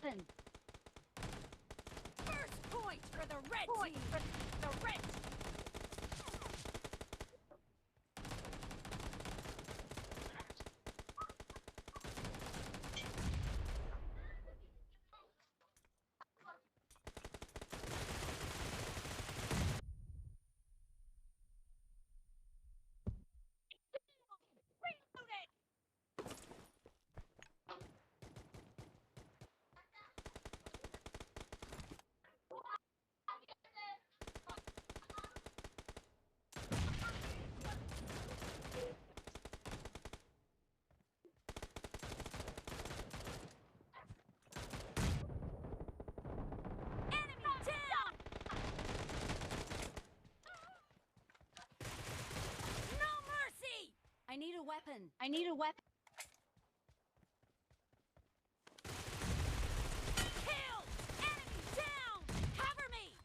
weapon. First point for the red team. For the red team. I need a weapon. I need a weapon. Kill! Enemy down! Cover me!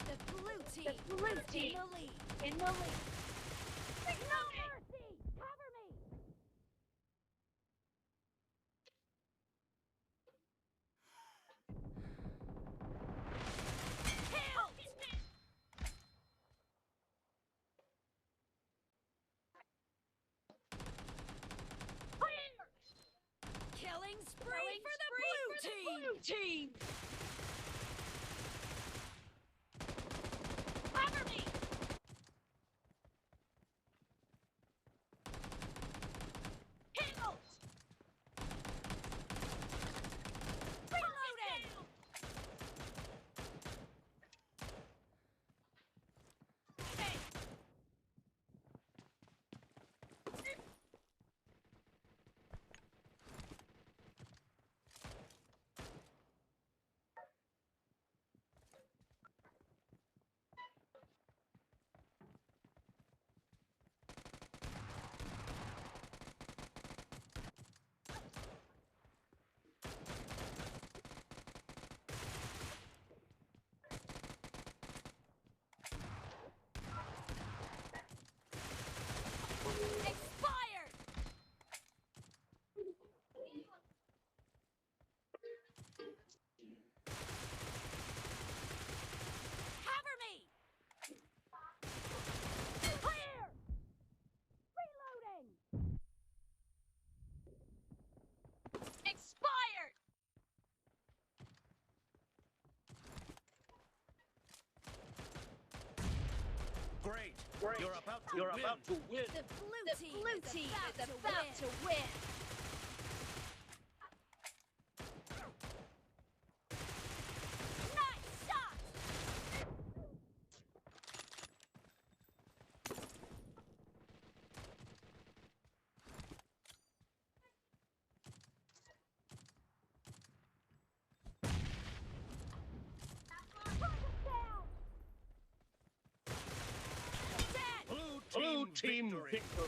The blue team In the lead. in the lead. No mercy! Cover me! Kill! Killing spree for the blue team! Cover me! Kill! Reloading! Hey! Expired! Cover me! Clear! Reloading! Expired! Great! You're about to win. The blue team is about to win. Nice shot! Dead! Blue team victory.